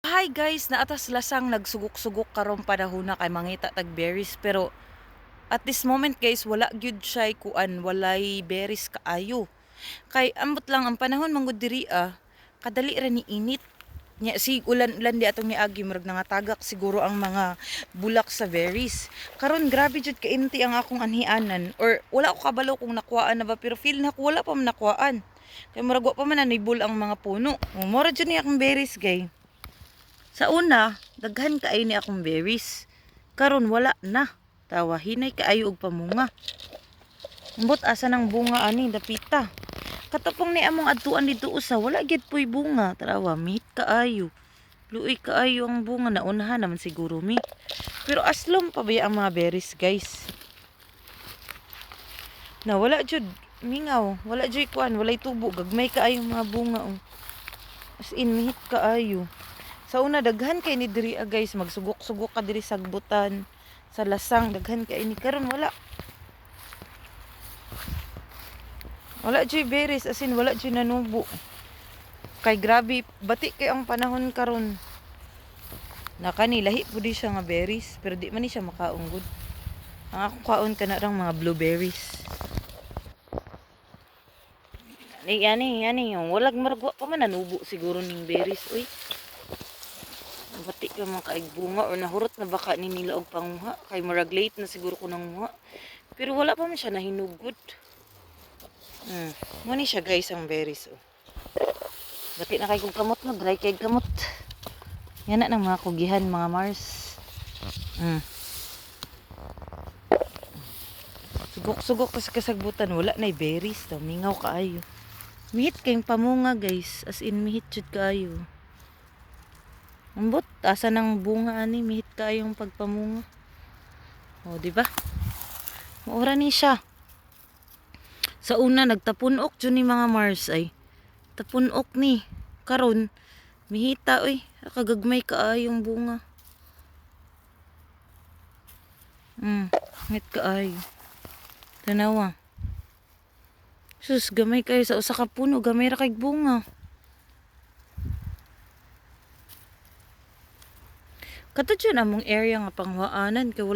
Hi guys, naatas lasang nagsugok-sugok karon panahon na kay mangita tag berries pero at this moment guys wala gyud siya kuan walay berries kaayo. Kay ambot lang ang panahon manggod diri kadali ra ni init. Nya si ulan-ulan di atong niagi murag nangatagak siguro ang mga bulak sa berries. Karon grabe jud kainti ang akong anhianan or wala ko kabalo kung nakuhaan na ba pero feel na ko wala pa man nakuhaan. Kay murag wa pa man nanibul ang mga puno. Mura jud ni akong berries gay. Sa una, daghan kaayo ni akong berries. Karon wala na. Tawa hinay kaayo og pamunga. Ambot asa nang bunga ani dapita. Katapong ni among adtuan dito usa wala gyud puy bunga. Tarawa mihit kaayo. Luoy kaayo ang bunga na unahan naman siguro mi. Pero aslom pa ba ang mga berries guys? Na wala jud mingaw, wala jud kuan, walay tubo, gagmay kaayo mga bunga oh. As in mihit kaayo. Sa una daghan kay ni diri guys, magsugok-sugok ka diri sa agbutan, sa lasang daghan kay ni karon wala. Wala joy berries as in wala joy nanubo. Kay grabe bati kay ang panahon karon. Nakani lahi pud siya nga berries pero di man ni siya makaunggod. Ang akong kaon kana rang mga blueberries. Yani, yung walag maragwa pa man nanubo siguro ning berries uy. Bati ka mga kaig bunga o nahurot na baka ni nila og panguha kay murag late na siguro ko nanguha pero wala pa man siya nahinugod. Muni siya guys ang berries oh. Bati na kay kong kamot no, dry kay kamot. Yan na ng mga kugihan mga Mars. Sugok-sugok sa kasagbutan wala na berries daw mingaw kaayo. Mihit kayong pamunga guys, as in mihit jud kaayo. Ambot, asa nang bunga ani, mihit kayong pagpamunga. O, di ba? Maura ni siya. Sa una nagtapunok jud ni mga Mars ay. Tapunok ni. Karon mihita oy, kagagmay kaayong bunga. Mihit kaayo. Tanawa. Sus, gamay kayo sa usa ka puno, gamay ra kay bunga. Katudyo na among area nga pangwaanan kay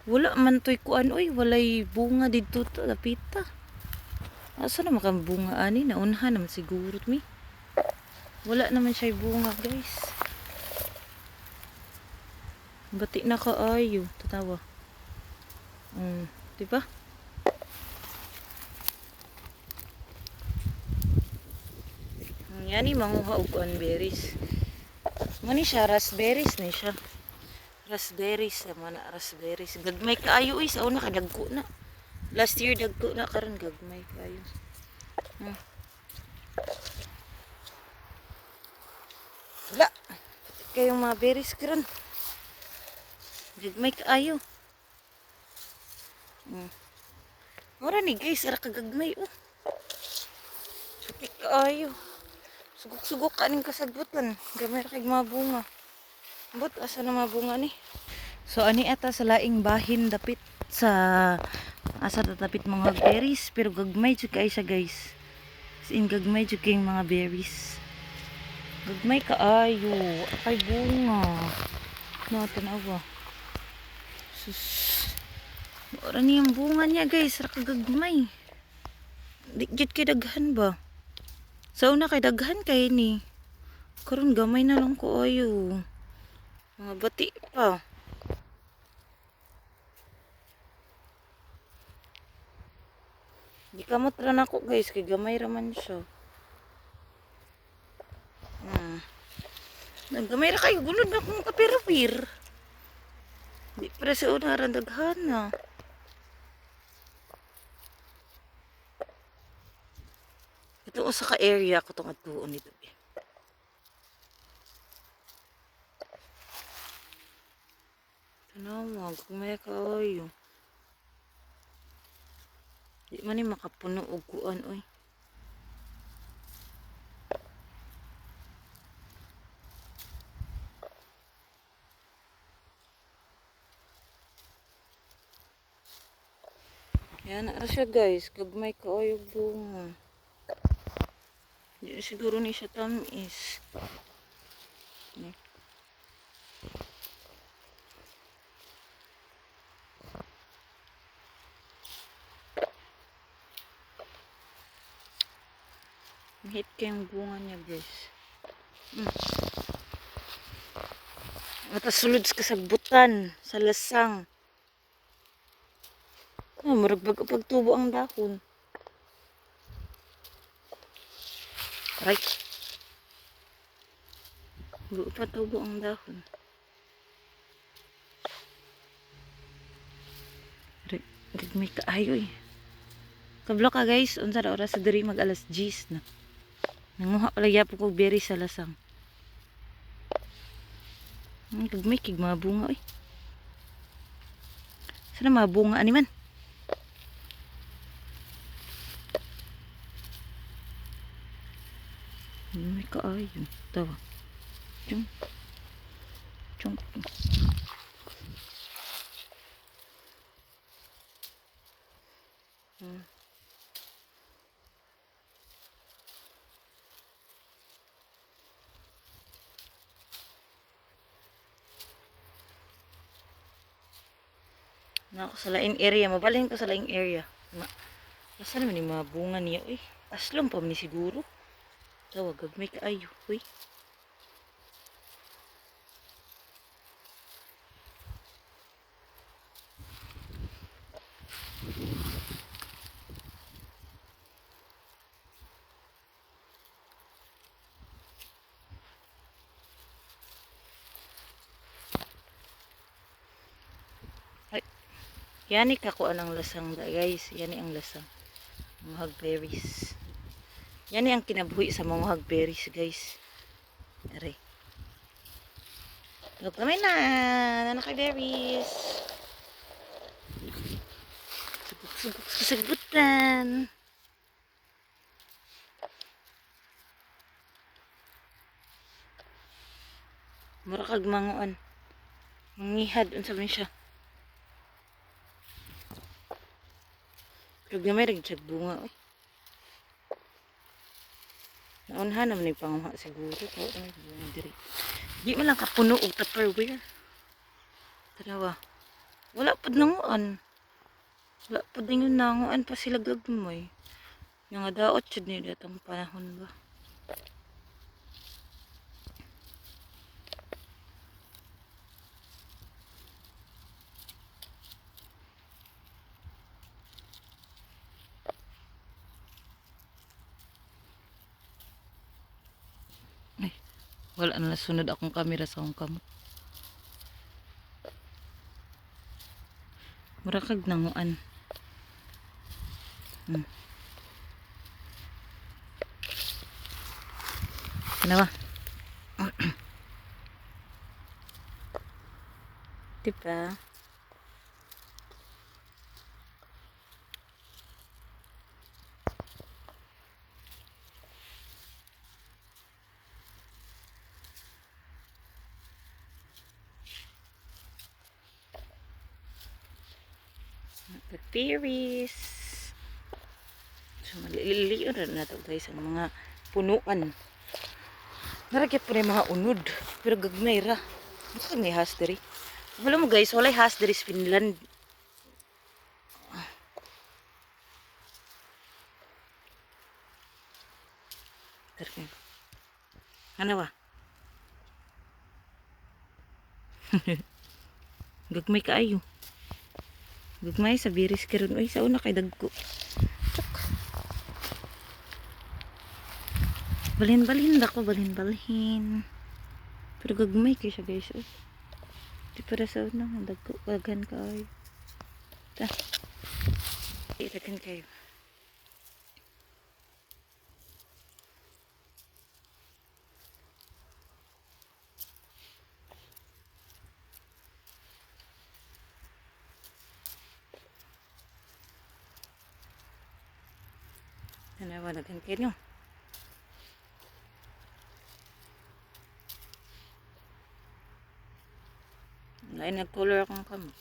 wala man toy kuan oy walay bunga didto ta lapita. Asa na makang bunga ani naunhan naman siguro mi. Wala naman siya bunga guys. Bati na kaayo tatawa. Di ba? Yani manguha og kuan berries. Mani siya, raspberries ni siya. Raspberries naman na raspberries. Gagmay kaayo is. Una ka dagko na. Last year dagko na karon gagmay kaayo. Wala. Kayong mga berries karon. Gagmay kaayo. Ora ni guys, ara kagagmay oh. Sakit kaayo. Sugok-sugok kaning kasagbutan. Gamay ra kay mga bunga. Ambot asa na mga bunga ni. So ani ata sa laing bahin dapit sa asa tatapit mga berries pero gagmay jud kay siya guys. As in gagmay jud kay mga berries. Gagmay kaayo. Kay bunga. No tanawa. Sus. Ora ni ang bunga niya guys, ra kagagmay. Di jud kay daghan ba? Sa una kay daghan kay ni. Karon gamay na lang ko ayo. Mga bati pa. Di kamot ra nako guys kay gamay ra man siya. Gamay ra kayo gunod na kung kapirapir. Di para sa una ra daghan na. Ito sa ka-area ko tong adtuon dito. Tanawa, gagmay kayo. Di man ni makapuno og kuan oy. Yan na siya guys, gagmay kayo bunga. Di siguro ni siya tamis. Hit ko yung bunga niya, guys. Mata sulod sa kasagbutan, sa lasang. Murag bago pagtubo ang dahon. Aray. Bago pa tubo ang dahon. Aray. May kaayo eh. Kablo ka guys, unsa na oras sa diri mag alas 10 na. Nanguha pala yapo ko berry sa lasang. Gagmay kig mga bunga eh. Sana mga bunga ani man. May kaayo. Tawa. Chung. Chung. Na ako sa laing area, mabalhin ko sa laing area. Asa naman yung mga bunga niya, uy. Aslom pa ni siguro. Tawag, may kaayo, uy. Yani kakuan ang lasang da guys. Yani ang lasang. Mga hagberries. Yani ang kinabuhi sa mga hagberries guys. Aray. Look naman na. Nanaka-berries. Sugok-sugok sa sagbutan. Mura kag manguan. Mangihad. Unsa man siya. Pero gamay rin bunga. Oy. Naunhan naman yung panguha siguro. Oo, bunga diri. Di man lang kapuno o tupperware. Tanawa. Wala pa nanguan. Wala pa din yung nanguan pa sila gagmay. Yung nga daot siya niya datang panahon ba. Ay, wala na nasunod akong kamera sa akong kamot. Mura kag nanguan. Kenapa? Diba? Berries. So, maliliyo na ito guys ang mga punuan. Naragyan po rin mga unod. Pero gagmay ra. Baka may hasdiri. Wala mo guys, walay hasdiri sa Finland. Tarkin. Ano ba? Gagmay kaayo. Gagmay sa biris karon. Uy, sa una kay dagko. Balhin-balhin dako, balhin-balhin. Pero gagmay kayo siya guys. Uy. Di para sa una, dagko, gagan kaayo. Ta. Itagan kayo. Nanawagan kayo. Lain nag-color akong kamot.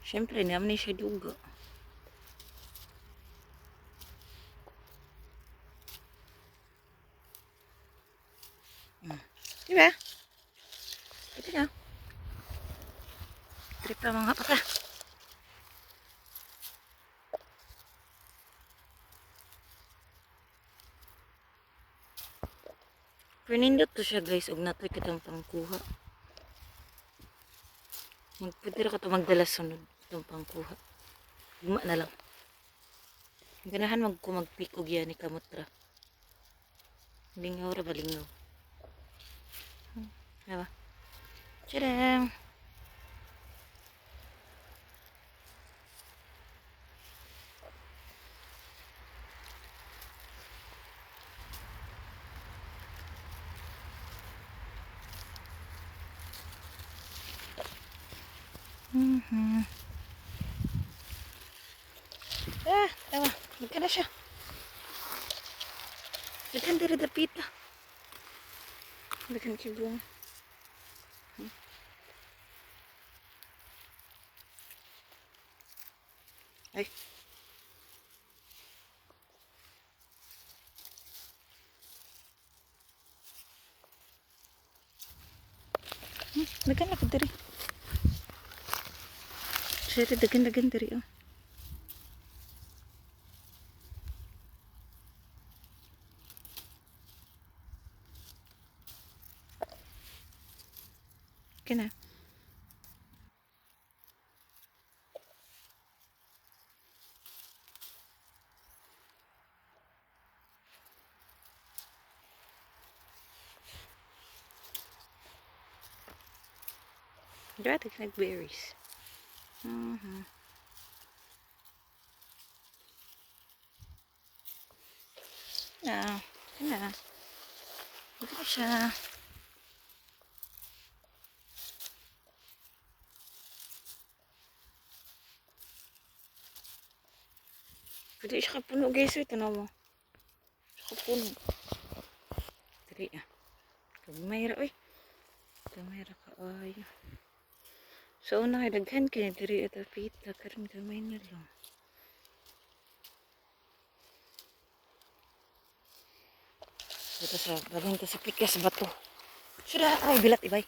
Siyempre, naman siya duga. Diba? Ito nga. Trip pa mga paka. Pinindot to siya guys, og natoy kitang pangkuha. Pwede ra ka to magdala sunod itong pangkuha. Guma na lang. Ganahan magpikog yan ni kamutra. Lingaw ra ba lingaw? Diba? Tadang! Ewa, magka na siya. Magkan diri dapita. Magkan kibong. Ay. Magkan na ko diri. Siya dagan-dagan diri oh. Kena. Dati nag-berries. Ah, kena. Ito na siya. Pwede siya kapuno guys. Ito na mo. Siya kapuno. Dali ah. Kamayra oy. Kamayra ka ay. So una kay daghan kay diri ata pita karon gamay na lang. Ito sa dalhin ko sa pikas bato. Sudah ay bilat ibay.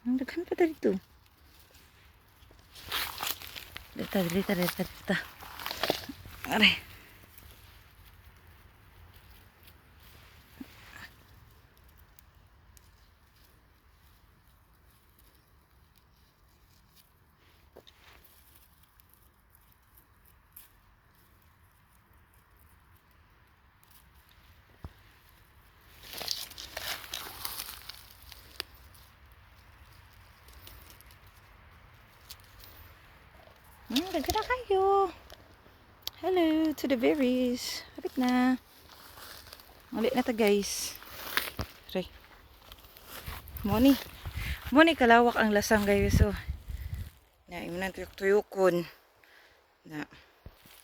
Ang daghan pa dito. Dita. Aray. Daghan na kayo. Hello to the berries. Hapit na. Ulit na ta guys. Aray. Moni kalawak ang lasang guys. So, na imunan tuyok-tuyokon. Na.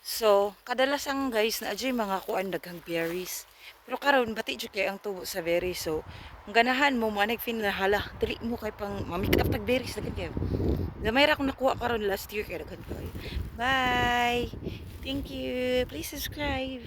So, kadalasang guys na adjay mga kuan daghang berries. Pero karon bati jud kay ang tubo sa berries. So, ang ganahan mo manay fin na hala, dili mo kay pang mamik up tag berries daghan kayo. Gamay ra akong nakuha karon last year kay daghan kayo. Bye. Thank you. Please subscribe.